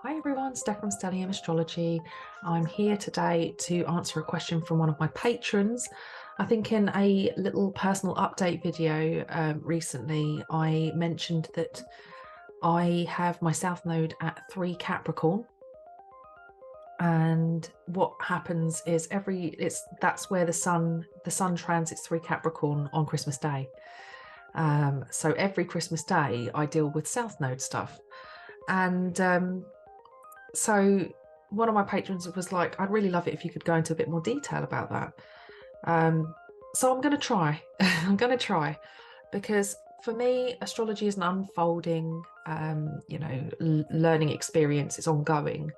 Hi everyone, Steph from Stellium Astrology. I'm here today to answer a question from one of my patrons. I think in a little personal update video recently, I mentioned that I have my South Node at 3 Capricorn. And what happens is that's where the sun transits 3 Capricorn on Christmas Day. So every Christmas Day I deal with South Node stuff. And so one of my patrons was like, I'd really love it if you could go into a bit more detail about that. So I'm going to try. I'm going to try because for me, astrology is an unfolding, learning experience. It's ongoing.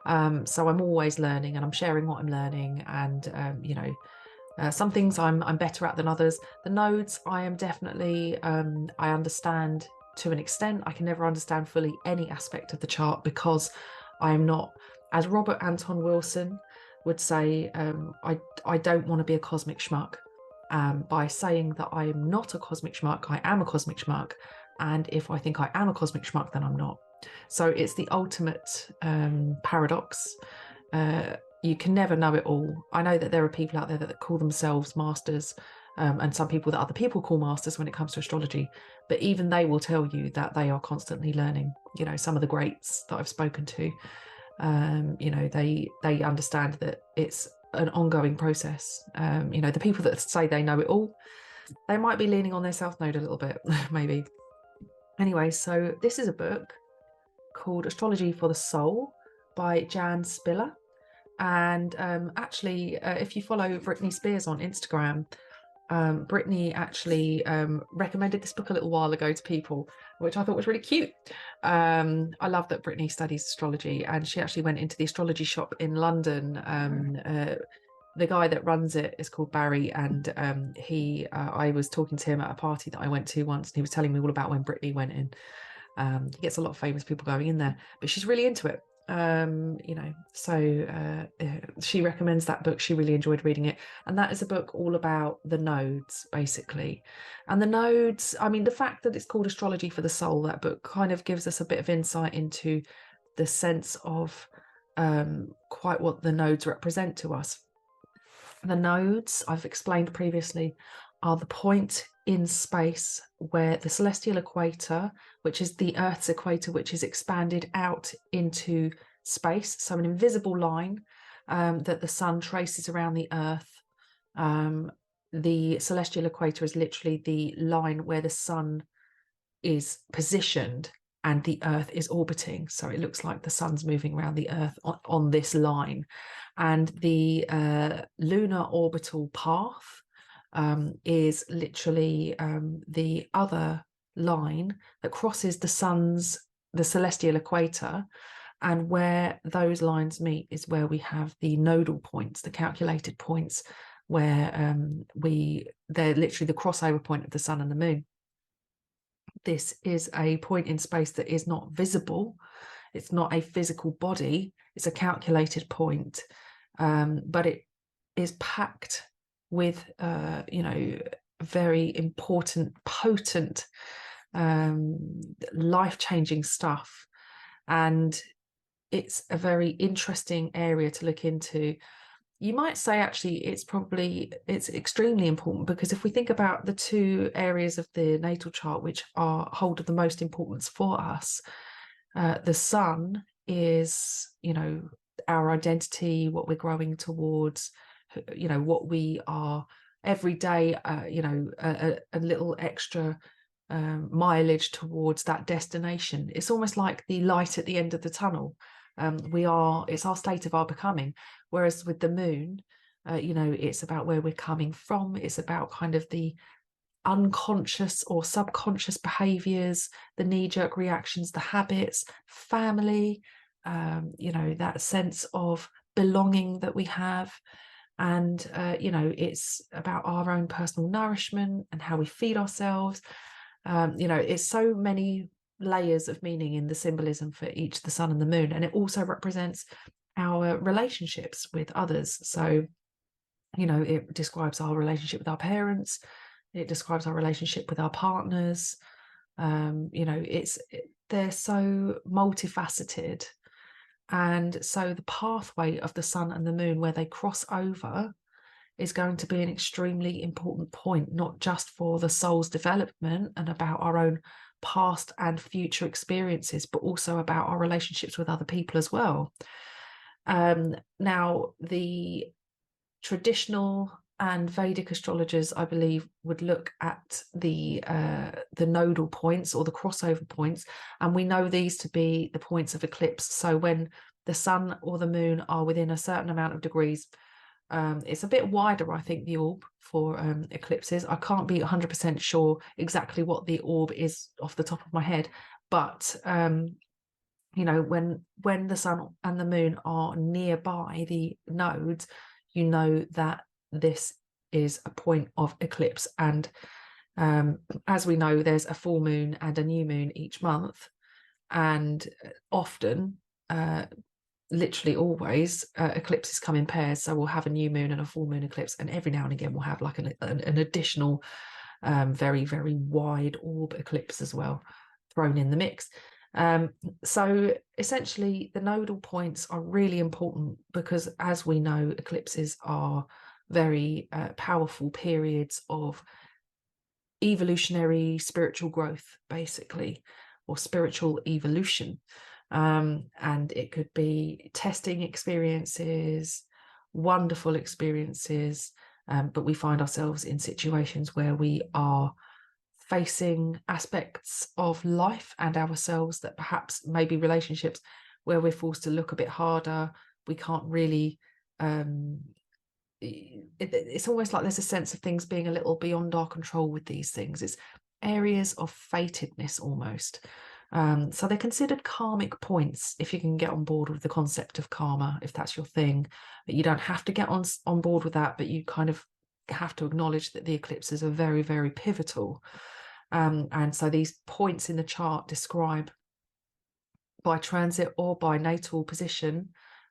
So I'm always learning and I'm sharing what I'm learning. And, some things I'm better at than others. The nodes, I am definitely, I understand to an extent. I can never understand fully any aspect of the chart because I am not, as Robert Anton Wilson would say, I don't want to be a cosmic schmuck. By saying that I am not a cosmic schmuck, I am a cosmic schmuck. And if I think I am a cosmic schmuck, then I'm not. So it's the ultimate paradox. You can never know it all. I know that there are people out there that call themselves masters, and some people that other people call masters when it comes to astrology, but even they will tell you that they are constantly learning. You know, some of the greats that I've spoken to, they understand that it's an ongoing process. The people that say they know it all, they might be leaning on their South Node a little bit, maybe. Anyway, so this is a book called Astrology for the Soul by Jan Spiller. And if you follow Britney Spears on Instagram, Brittany actually recommended this book a little while ago to people, which I thought was really cute. I love that Brittany studies astrology, and she actually went into the astrology shop in London. The guy that runs it is called Barry, and I was talking to him at a party that I went to once, and he was telling me all about when Brittany went in. He gets a lot of famous people going in there, but she's really into it. She recommends that book. She really enjoyed reading it, and that is a book all about the nodes, basically. And the nodes, I mean, the fact that it's called Astrology for the Soul, that book kind of gives us a bit of insight into the sense of quite what the nodes represent to us. The nodes, I've explained previously, are the point in space where the celestial equator, which is the Earth's equator, which is expanded out into space, so an invisible line that the sun traces around the Earth. The celestial equator is literally the line where the sun is positioned and the Earth is orbiting. So it looks like the sun's moving around the Earth on this line. And the lunar orbital path is literally the other line that crosses the celestial equator. And where those lines meet is where we have the nodal points, the calculated points, where they're literally the crossover point of the sun and the moon. This is a point in space that is not visible. It's not a physical body. It's a calculated point, but it is packed with, very important, potent, life-changing stuff. And it's a very interesting area to look into. You might say actually it's extremely important, because if we think about the two areas of the natal chart which hold the most importance for us, the sun is, our identity, what we're growing towards, what we are every day, a little extra mileage towards that destination. It's almost like the light at the end of the tunnel. It's our state of our becoming. Whereas with the moon, it's about where we're coming from. It's about kind of the unconscious or subconscious behaviors, the knee-jerk reactions, the habits, family, that sense of belonging that we have. And, it's about our own personal nourishment and how we feed ourselves. It's so many layers of meaning in the symbolism for each, the sun and the moon. And it also represents our relationships with others. So, it describes our relationship with our parents. It describes our relationship with our partners. They're so multifaceted. And so the pathway of the sun and the moon, where they cross over, is going to be an extremely important point, not just for the soul's development and about our own past and future experiences, but also about our relationships with other people as well. Now, the traditional and Vedic astrologers, I believe, would look at the nodal points or the crossover points, and we know these to be the points of eclipse. So when the sun or the moon are within a certain amount of degrees, it's a bit wider, I think, the orb for eclipses. I can't be 100% sure exactly what the orb is off the top of my head, but you know, when the sun and the moon are nearby the nodes, you know that this is a point of eclipse. And as we know, there's a full moon and a new moon each month, and often literally always eclipses come in pairs. So we'll have a new moon and a full moon eclipse, and every now and again we'll have like an additional very, very wide orb eclipse as well thrown in the mix. So essentially the nodal points are really important because, as we know, eclipses are very powerful periods of evolutionary spiritual growth, basically, or spiritual evolution. And it could be testing experiences, wonderful experiences, but we find ourselves in situations where we are facing aspects of life and ourselves that perhaps maybe relationships where we're forced to look a bit harder. We can't really it's almost like there's a sense of things being a little beyond our control with these things. It's areas of fatedness almost. So they're considered karmic points if you can get on board with the concept of karma, if that's your thing. But you don't have to get on board with that, but you kind of have to acknowledge that the eclipses are very, very pivotal. And so these points in the chart describe, by transit or by natal position,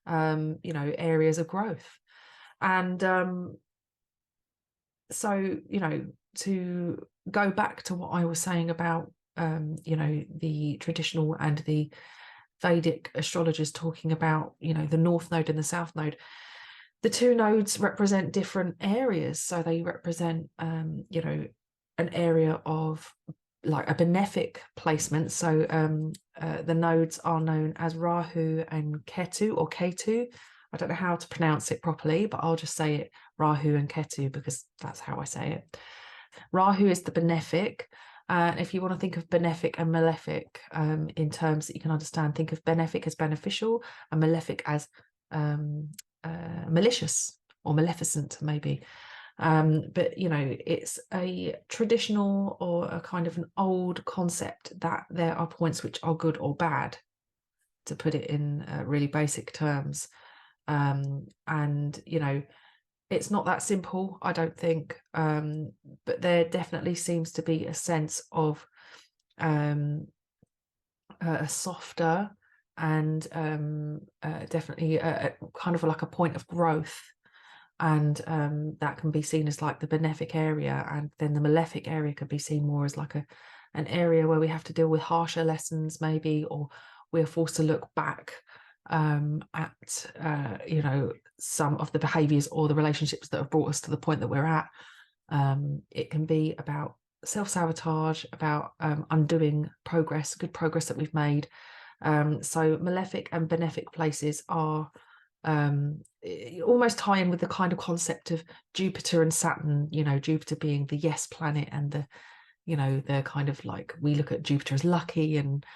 you know, areas of growth. And so, you know, to go back to what I was saying about, you know, the traditional and the Vedic astrologers talking about, you know, the North Node and the South Node, the two nodes represent different areas. So they represent, you know, an area of like a benefic placement. So the nodes are known as Rahu and Ketu, or Ketu. I don't know how to pronounce it properly, but I'll just say it Rahu and Ketu because that's how I say it. Rahu is the benefic. If you want to think of benefic and malefic in terms that you can understand, think of benefic as beneficial and malefic as malicious or maleficent, maybe. But, you know, it's a traditional or a kind of an old concept that there are points which are good or bad, to put it in really basic terms. And, you know, it's not that simple, I don't think, but there definitely seems to be a sense of a softer and definitely a kind of like a point of growth, and that can be seen as like the benefic area, and then the malefic area could be seen more as like an area where we have to deal with harsher lessons maybe, or we're forced to look back at you know, some of the behaviors or the relationships that have brought us to the point that we're at. It can be about self-sabotage, about undoing progress, good progress that we've made. So malefic and benefic places are almost tie in with the kind of concept of Jupiter and Saturn, you know, Jupiter being the yes planet, and the, you know, the kind of like, we look at Jupiter as lucky, and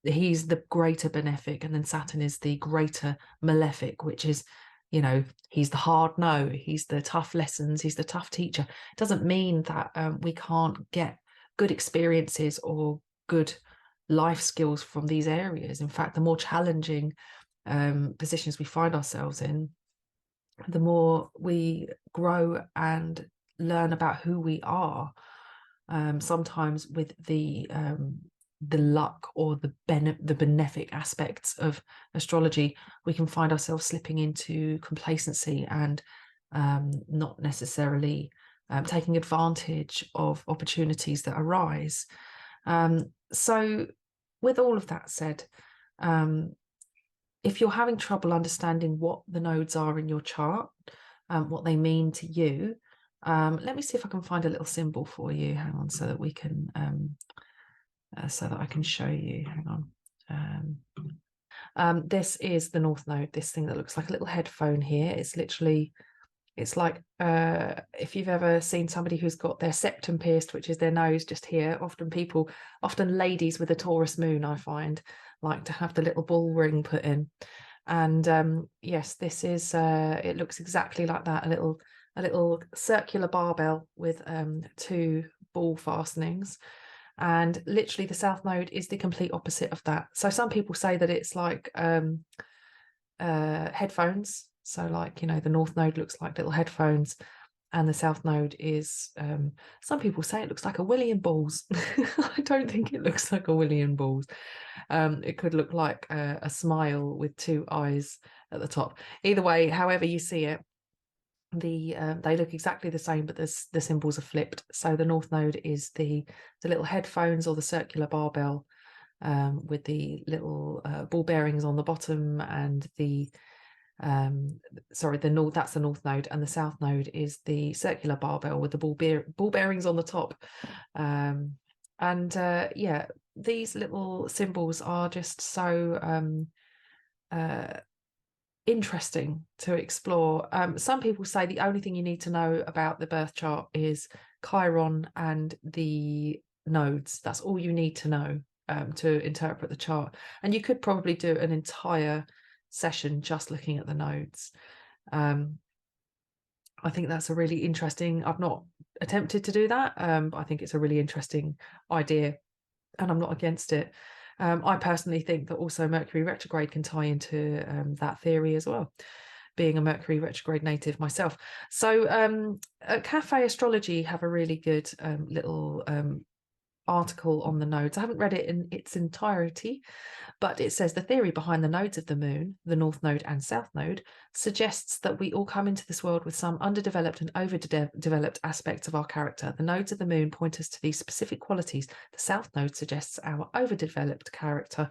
he's the greater benefic, and then Saturn is the greater malefic, which is, you know, he's the hard no, he's the tough lessons, he's the tough teacher. It doesn't mean that we can't get good experiences or good life skills from these areas. In fact, the more challenging positions we find ourselves in, the more we grow and learn about who we are. Sometimes with the luck or the benefic aspects of astrology, we can find ourselves slipping into complacency and not necessarily taking advantage of opportunities that arise. So with all of that said, if you're having trouble understanding what the nodes are in your chart, what they mean to you, let me see if I can find a little symbol for you. Hang on, so that we can, so that I can show you. Hang on. This is the North Node, this thing that looks like a little headphone here. It's literally, it's like if you've ever seen somebody who's got their septum pierced, which is their nose just here. Often ladies with a Taurus moon, I find, like to have the little ball ring put in. And yes, this is it looks exactly like that, a little circular barbell with two ball fastenings. And literally the South Node is the complete opposite of that. So some people say that it's like headphones. So like, you know, the North Node looks like little headphones, and the South Node is, some people say it looks like a willy and balls. I don't think it looks like a willy and balls. It could look like a smile with two eyes at the top. Either way, however you see it, they look exactly the same, but the symbols are flipped. So the North Node is the little headphones or the circular barbell with the little ball bearings on the bottom, and the sorry, that's the North Node, and the South Node is the circular barbell with the ball bearings on the top. Yeah, these little symbols are just so interesting to explore. Some people say the only thing you need to know about the birth chart is Chiron and the nodes. That's all you need to know to interpret the chart. And you could probably do an entire session just looking at the nodes. I think that's a really interesting, I've not attempted to do that, but I think it's a really interesting idea, and I'm not against it. I personally think that also Mercury retrograde can tie into that theory as well, being a Mercury retrograde native myself. So Cafe Astrology have a really good little article on the nodes. I haven't read it in its entirety, but it says the theory behind the nodes of the moon, the North Node and South Node, suggests that we all come into this world with some underdeveloped and overdeveloped aspects of our character. The nodes of the moon point us to these specific qualities. The South Node suggests our overdeveloped character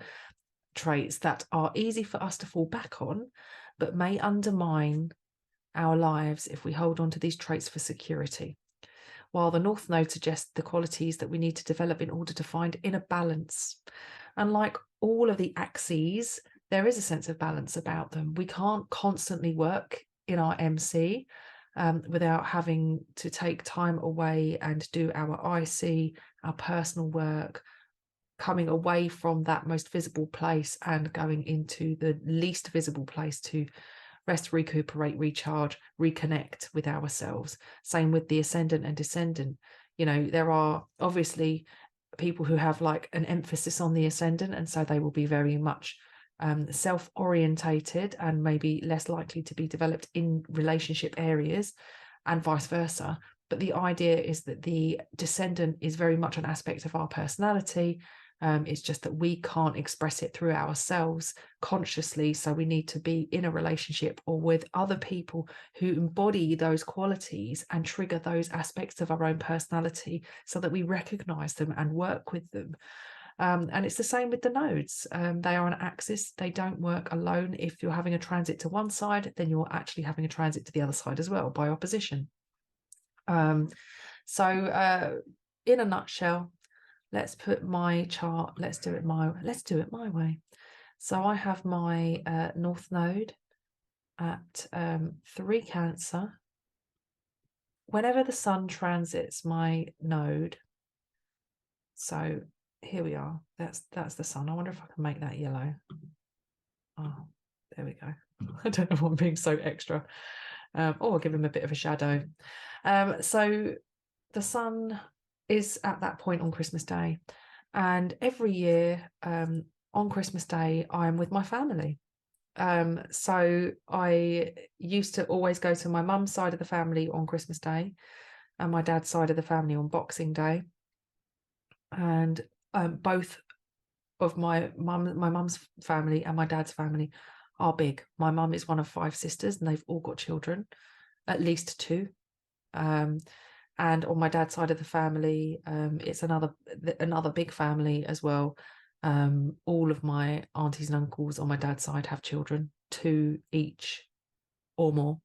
traits that are easy for us to fall back on, but may undermine our lives if we hold on to these traits for security, while the North Node suggests the qualities that we need to develop in order to find inner balance. And like all of the axes, there is a sense of balance about them. We can't constantly work in our MC without having to take time away and do our IC, our personal work, coming away from that most visible place and going into the least visible place to rest, recuperate, recharge, reconnect with ourselves. Same with the ascendant and descendant. You know, there are obviously people who have like an emphasis on the ascendant, and so they will be very much self-orientated and maybe less likely to be developed in relationship areas, and vice versa. But the idea is that the descendant is very much an aspect of our personality. It's just that we can't express it through ourselves consciously. So we need to be in a relationship or with other people who embody those qualities and trigger those aspects of our own personality so that we recognize them and work with them. And it's the same with the nodes. They are an axis. They don't work alone. If you're having a transit to one side, then you're actually having a transit to the other side as well by opposition. So in a nutshell, let's put my chart, let's do it my way. So I have my North Node at 3 Cancer. Whenever the sun transits my node, so here we are, that's the sun. I wonder if I can make that yellow. Oh, there we go. I don't know why I'm being so extra. I'll give him a bit of a shadow. So the sun is at that point on Christmas Day, and every year on Christmas Day I'm with my family. So I used to always go to my mum's side of the family on Christmas Day and my dad's side of the family on Boxing Day, and both of my mum's family and my dad's family are big. My mum is one of 5 sisters and they've all got children, at least 2. And on my dad's side of the family, it's another big family as well. All of my aunties and uncles on my dad's side have children, 2 each or more,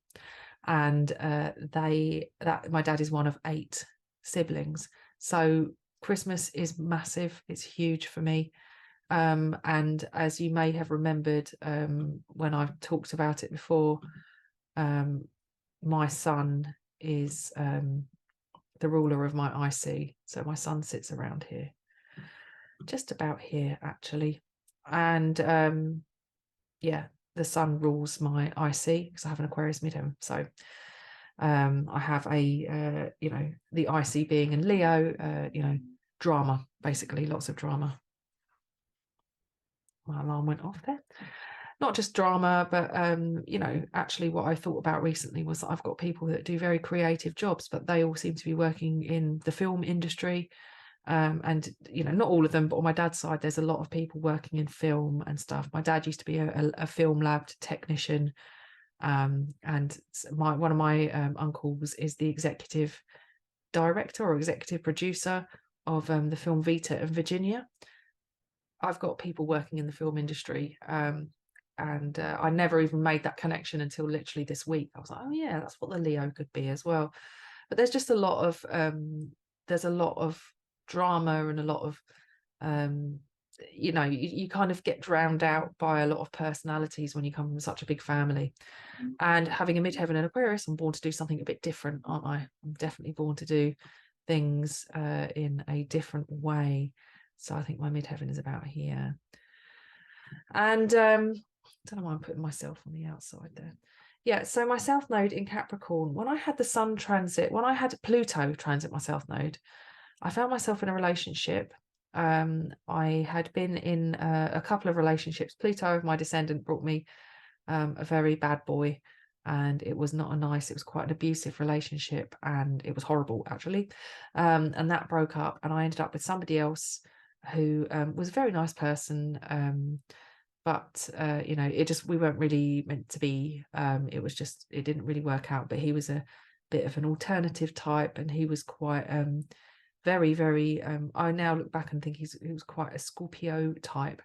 and my dad is one of 8 siblings. So Christmas is massive. It's huge for me. And as you may have remembered, when I've talked about it before, my sun is the ruler of my IC. So my sun sits around here, just about here actually. And yeah, the sun rules my IC because I have an Aquarius midheaven. So I have a the IC being in Leo, drama, basically, lots of drama. My alarm went off there. Not just drama, but actually what I thought about recently was that I've got people that do very creative jobs, but they all seem to be working in the film industry. And not all of them, but on my dad's side, there's a lot of people working in film and stuff. My dad used to be a film lab technician, and one of my uncles is the executive director or executive producer of the film Vita in Virginia. I've got people working in the film industry, and I never even made that connection until literally this week. I was like, oh yeah, that's what the Leo could be as well. But there's just a lot of drama and a lot of you kind of get drowned out by a lot of personalities when you come from such a big family. And having a midheaven and Aquarius, I'm born to do something a bit different, aren't I? I'm definitely born to do things in a different way. So I think my midheaven is about here. And I don't know why I'm putting myself on the outside there. Yeah, so my south node in Capricorn, when I had the sun transit, when I had Pluto transit my south node, I found myself in a relationship. I had been in a couple of relationships. Pluto, my descendant, brought me a very bad boy, and it was not it was quite an abusive relationship, and it was horrible actually. And that broke up, and I ended up with somebody else who was a very nice person, but we weren't really meant to be. It didn't really work out. But he was a bit of an alternative type, and he was quite very, very I now look back and think he was quite a Scorpio type.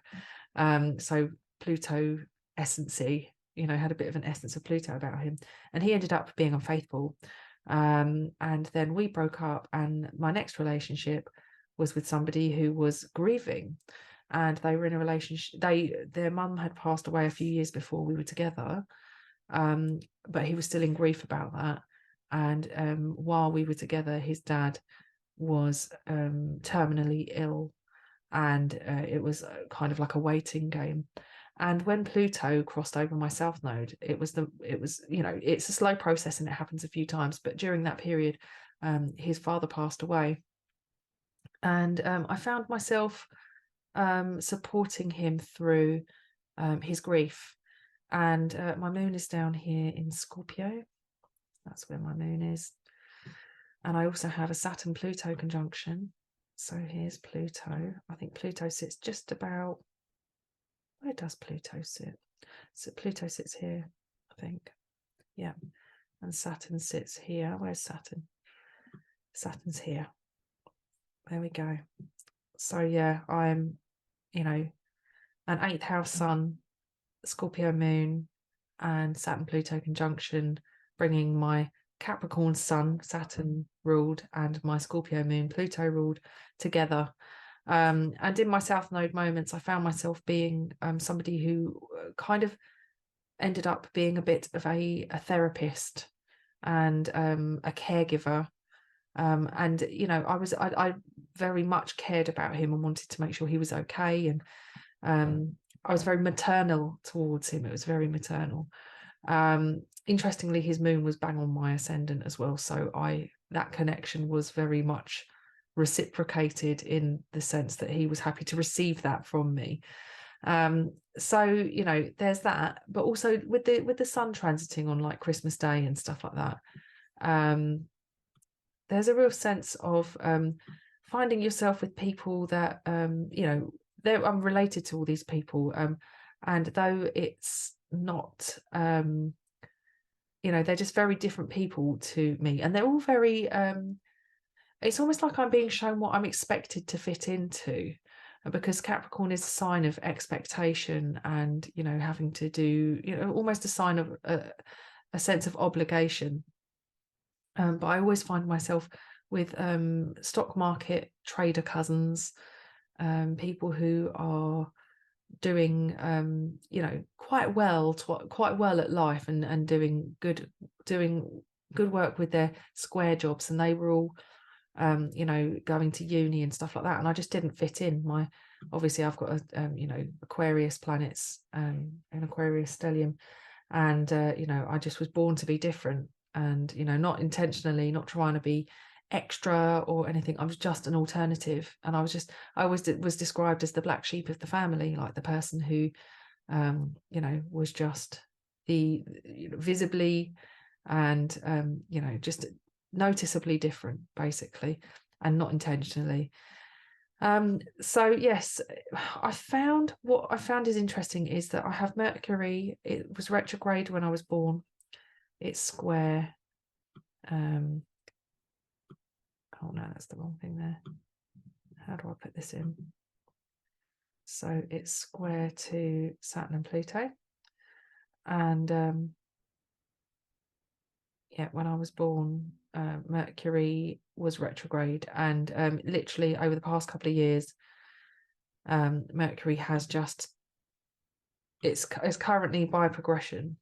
So Pluto essency, had a bit of an essence of Pluto about him, and he ended up being unfaithful. And then we broke up, and my next relationship was with somebody who was grieving, and they were in a relationship. Their mum had passed away a few years before we were together, but he was still in grief about that. And while we were together, his dad was terminally ill, and it was kind of like a waiting game. And when Pluto crossed over my south node, it's a slow process and it happens a few times, but during that period his father passed away, and I found myself supporting him through his grief. And my moon is down here in Scorpio. That's where my moon is. And I also have a Saturn-Pluto conjunction. So here's Pluto. I think Pluto sits just about... Where does Pluto sit? So Pluto sits here, I think. Yeah. And Saturn sits here. Where's Saturn? Saturn's here. There we go. So yeah, I'm, an 8th house sun, Scorpio moon, and Saturn-Pluto conjunction, bringing my Capricorn sun, Saturn ruled, and my Scorpio moon, Pluto ruled, together. And in my south node moments, I found myself being somebody who kind of ended up being a bit of a therapist and a caregiver. And I very much cared about him and wanted to make sure he was okay. And I was very maternal towards him. It was very maternal. Interestingly, his moon was bang on my ascendant as well. So that connection was very much reciprocated in the sense that he was happy to receive that from me. So there's that, but also with the sun transiting on like Christmas Day and stuff like that, there's a real sense of finding yourself with people that I'm related to all these people, and though it's not they're just very different people to me, and they're all very it's almost like I'm being shown what I'm expected to fit into. because Capricorn is a sign of expectation and, you know, having to do, you know, almost a sign of a sense of obligation. But I always find myself with stock market trader cousins, people who are doing you know, quite well at life, and doing good work with their square jobs, and they were all you know, going to uni and stuff like that, and I just didn't fit in. Obviously I've got a you know, Aquarius planets, an Aquarius stellium, and you know, I just was born to be different, and, you know, not intentionally, not trying to be extra or anything. I was just an alternative, and I always was described as the black sheep of the family, like the person who you know, was just the, you know, visibly and you know, just noticeably different, basically, and not intentionally. So yes, what I found is interesting is that I have Mercury. It was retrograde when I was born. It's square. Oh no, that's the wrong thing there. How do I put this in? So it's square to Saturn and Pluto. And yeah, when I was born, Mercury was retrograde, and literally over the past couple of years, Mercury has just, it's currently by progression,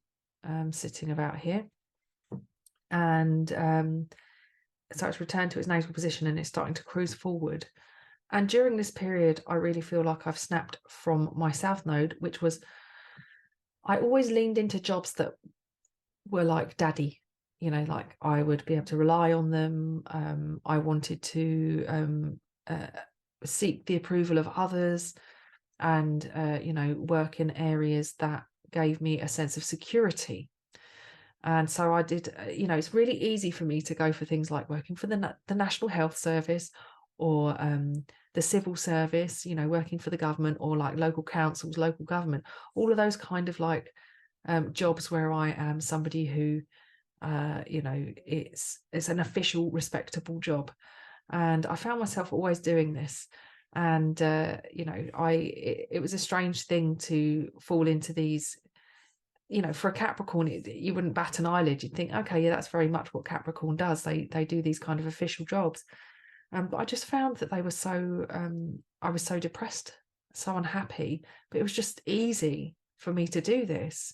sitting about here, and so it's returned to its natal position and it's starting to cruise forward. And during this period, I really feel like I've snapped from my South Node, which was, I always leaned into jobs that were like daddy, you know, like I would be able to rely on them. I wanted to seek the approval of others, and you know, work in areas that gave me a sense of security. And so I did, you know, it's really easy for me to go for things like working for the National Health Service, or the civil service, you know, working for the government, or like local councils, local government, all of those kind of like jobs where I am somebody who, you know, it's an official, respectable job. And I found myself always doing this. And, you know, it was a strange thing to fall into these, you know, for a Capricorn, you wouldn't bat an eyelid. You'd think, okay, yeah, that's very much what Capricorn does. They do these kind of official jobs. But I just found that they were so, I was so depressed, so unhappy, but it was just easy for me to do this.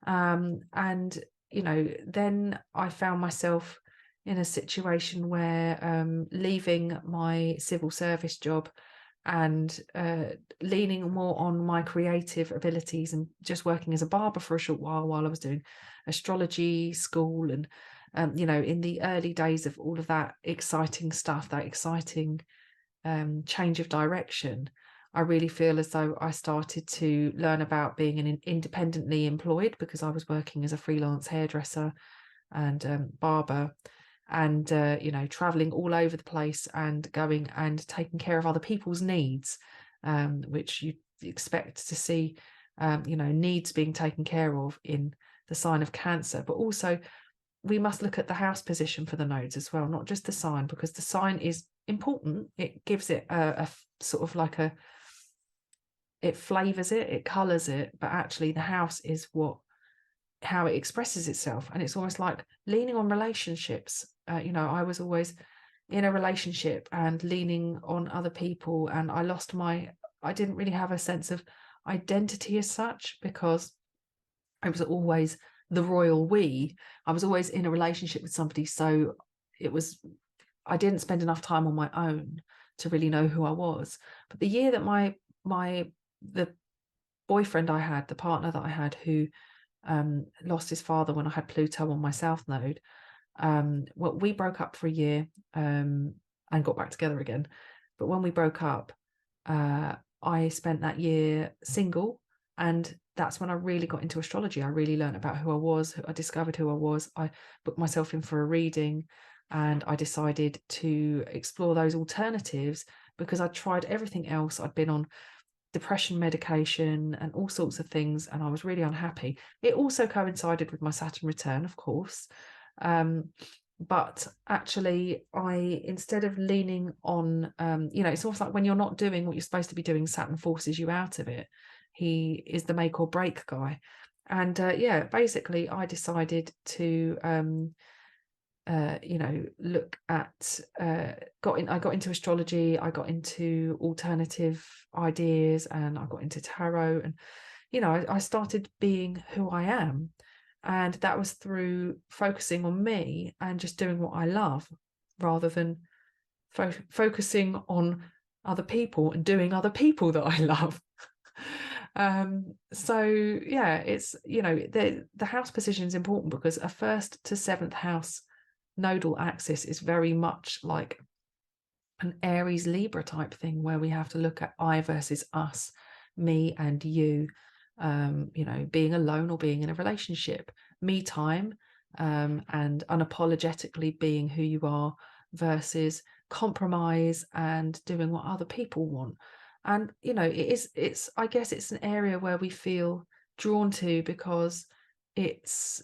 And, you know, then I found myself in a situation where leaving my civil service job and leaning more on my creative abilities, and just working as a barber for a short while I was doing astrology school. And you know, in the early days of all of that exciting stuff, that exciting change of direction, I really feel as though I started to learn about being an independently employed, because I was working as a freelance hairdresser and barber, and you know, traveling all over the place and going and taking care of other people's needs, which you expect to see, you know, needs being taken care of in the sign of Cancer. But also we must look at the house position for the nodes as well, not just the sign, because the sign is important. It gives it a sort of like it flavors it, it colors it, but actually the house is how it expresses itself. And it's almost like leaning on relationships. You know, I was always in a relationship and leaning on other people, and I didn't really have a sense of identity as such, because I was always the royal we. I was always in a relationship with somebody, so I didn't spend enough time on my own to really know who I was. But the year that the boyfriend I had, the partner that I had, who lost his father when I had Pluto on my South Node, well, we broke up for a year and got back together again. But when we broke up, I spent that year single, and that's when I really got into astrology. I really learned about who I was. I discovered who I was. I booked myself in for a reading, and I decided to explore those alternatives, because I tried everything else. I'd been on depression medication and all sorts of things, and I was really unhappy. It also coincided with my Saturn return, of course. But actually, instead of leaning on, it's almost like when you're not doing what you're supposed to be doing, Saturn forces you out of it. He is the make or break guy. And basically I decided to look at I got into astrology, I got into alternative ideas, and I got into tarot, and I started being who I am. And that was through focusing on me and just doing what I love, rather than focusing on other people and doing other people that I love. So yeah, it's the house position is important, because a 1st to 7th house nodal axis is very much like an Aries Libra type thing, where we have to look at I versus us, me and you, being alone or being in a relationship, me time, and unapologetically being who you are, versus compromise and doing what other people want. And I guess it's an area where we feel drawn to, because it's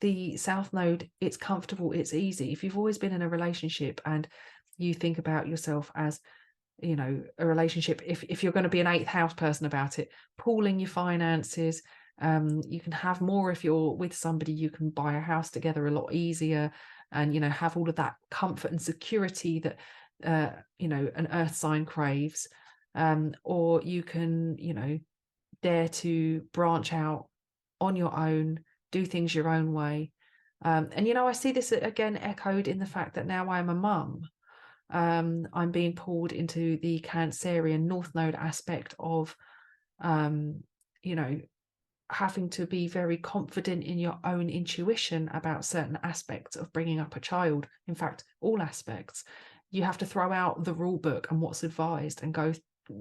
the South Node, it's comfortable, it's easy. If you've always been in a relationship and you think about yourself as a relationship, if you're going to be an 8th house person about it, pooling your finances, you can have more. If you're with somebody, you can buy a house together a lot easier, and have all of that comfort and security that an earth sign craves. Or you can dare to branch out on your own, do things your own way. And I see this again echoed in the fact that now I'm a mum. I'm being pulled into the Cancerian North Node aspect of having to be very confident in your own intuition about certain aspects of bringing up a child. In fact, all aspects. You have to throw out the rule book and what's advised, and go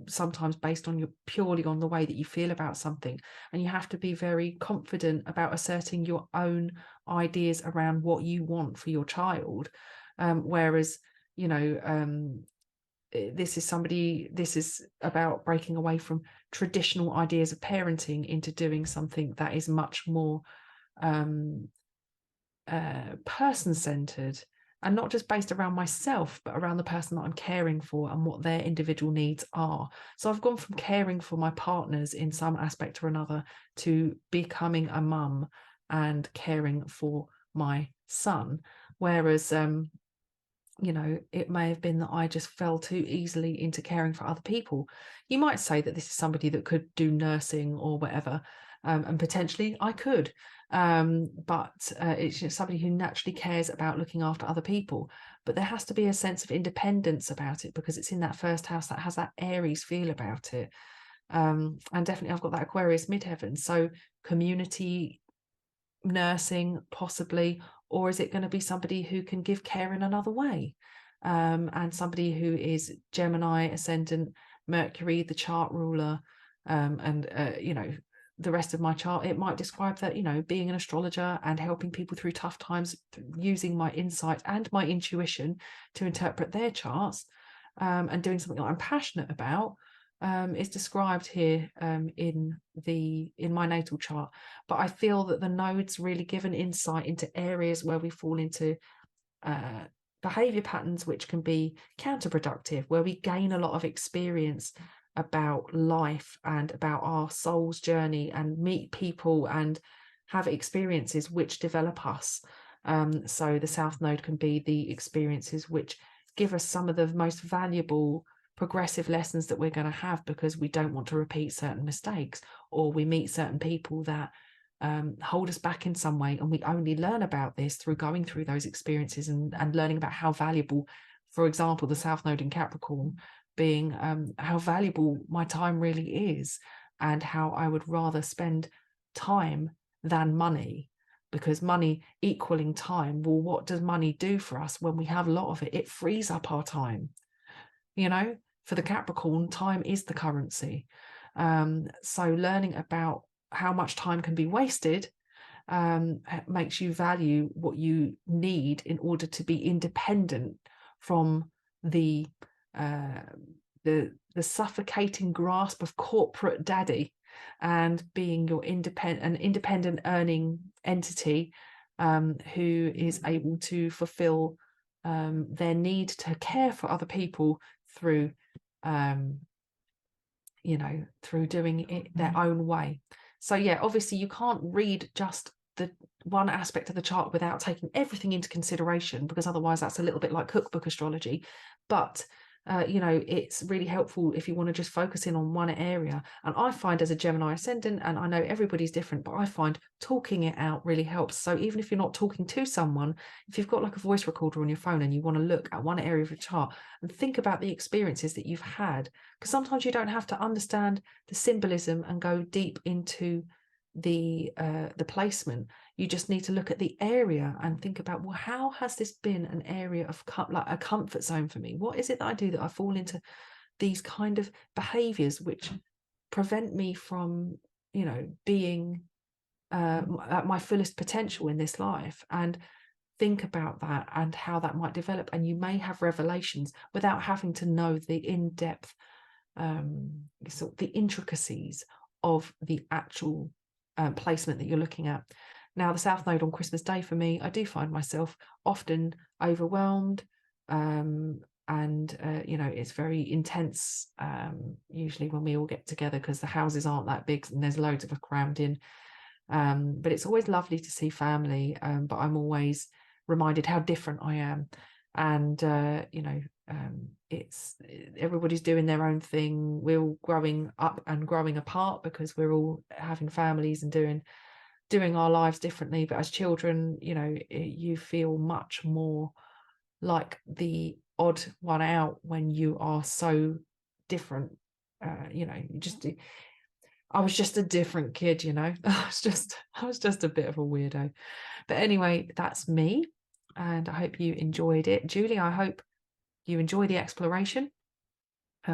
sometimes based on purely on the way that you feel about something. And you have to be very confident about asserting your own ideas around what you want for your child. Whereas this is about breaking away from traditional ideas of parenting into doing something that is much more person-centered, and not just based around myself, but around the person that I'm caring for and what their individual needs are. So I've gone from caring for my partners in some aspect or another to becoming a mum and caring for my son. Whereas it may have been that I just fell too easily into caring for other people. You might say that this is somebody that could do nursing or whatever, and potentially I could, but it's somebody who naturally cares about looking after other people. But there has to be a sense of independence about it, because it's in that 1st house that has that Aries feel about it. And definitely I've got that Aquarius midheaven, so community, nursing possibly. Or is it going to be somebody who can give care in another way? And somebody who is Gemini ascendant, Mercury, the chart ruler, and the rest of my chart, it might describe that, being an astrologer and helping people through tough times, using my insight and my intuition to interpret their charts, and doing something that I'm passionate about, is described here in my natal chart. But I feel that the nodes really give an insight into areas where we fall into behavior patterns which can be counterproductive, where we gain a lot of experience about life and about our soul's journey, and meet people and have experiences which develop us. So the South Node can be the experiences which give us some of the most valuable progressive lessons that we're going to have, because we don't want to repeat certain mistakes, or we meet certain people that hold us back in some way, and we only learn about this through going through those experiences and learning about how valuable, for example, the South Node in Capricorn being how valuable my time really is, and how I would rather spend time than money, because money equaling time, well, what does money do for us when we have a lot of it? It frees up our time. For the Capricorn, time is the currency. So learning about how much time can be wasted makes you value what you need in order to be independent from the suffocating grasp of corporate daddy, and being an independent earning entity who is able to fulfill their need to care for other people through you know, through doing it their own way. So yeah, obviously you can't read just the one aspect of the chart without taking everything into consideration, because otherwise that's a little bit like cookbook astrology. But you know, it's really helpful if you want to just focus in on one area. And I find, as a Gemini ascendant, and I know everybody's different, but I find talking it out really helps. So even if you're not talking to someone, if you've got like a voice recorder on your phone and you want to look at one area of your chart and think about the experiences that you've had, because sometimes you don't have to understand the symbolism and go deep into the placement. You just need to look at the area and think about, well, how has this been an area of like a comfort zone for me? What is it that I do that I fall into these kind of behaviors which prevent me from, you know, being at my fullest potential in this life? And think about that and how that might develop. And you may have revelations without having to know the in-depth sort of the intricacies of the actual placement that you're looking at. Now, the South Node on Christmas Day, for me, I do find myself often overwhelmed, and you know, it's very intense usually when we all get together, because the houses aren't that big and there's loads of us crammed in, but it's always lovely to see family, but I'm always reminded how different I am. And you know, it's everybody's doing their own thing. We're all growing up and growing apart because we're all having families and doing our lives differently. But as children, you know, you feel much more like the odd one out when you are so different. You know, I was just a different kid, you know. I was just a bit of a weirdo. But anyway, that's me, and I hope you enjoyed it. Julie, I hope you enjoy the exploration.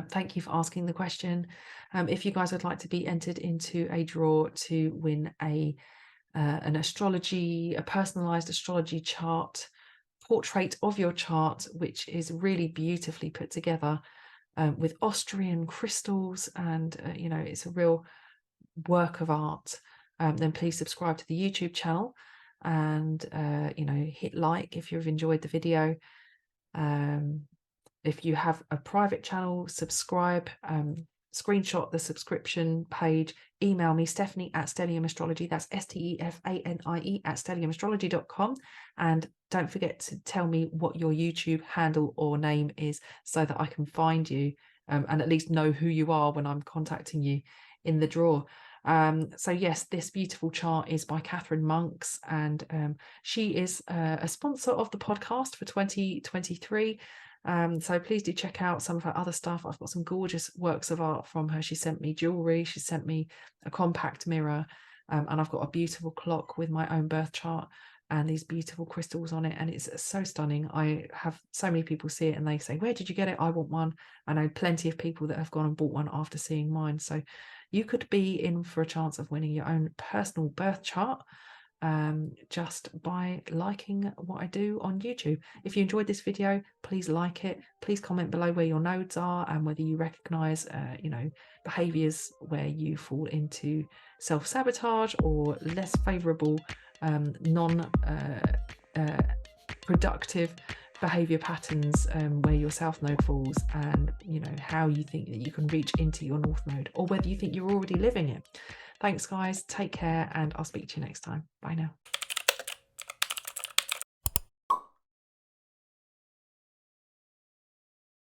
Thank you for asking the question. If you guys would like to be entered into a draw to win an astrology, a personalized astrology chart, portrait of your chart, which is really beautifully put together with Austrian crystals, and you know, it's a real work of art, then please subscribe to the YouTube channel, and you know, hit like if you've enjoyed the video. If you have a private channel, subscribe, screenshot the subscription page, email me, Stephanie at Stellium Astrology, that's STEFANIE at stelliumastrology.com, and don't forget to tell me what your YouTube handle or name is so that I can find you and at least know who you are when I'm contacting you in the draw. So yes, this beautiful chart is by Catherine Monks, and she is a sponsor of the podcast for 2023. So please do check out some of her other stuff. I've got some gorgeous works of art from her. She sent me jewelry, she sent me a compact mirror, and I've got a beautiful clock with my own birth chart and these beautiful crystals on it, and it's so stunning. I have so many people see it and they say, where did you get it? I want one. I know plenty of people that have gone and bought one after seeing mine. So you could be in for a chance of winning your own personal birth chart just by liking what I do on YouTube. If you enjoyed this video, please like it. Please comment below where your nodes are and whether you recognize you know, behaviors where you fall into self-sabotage or less favorable non-productive behavior patterns where your South Node falls, and you know, how you think that you can reach into your North Node, or whether you think you're already living it. Thanks guys, take care, and I'll speak to you next time. Bye now.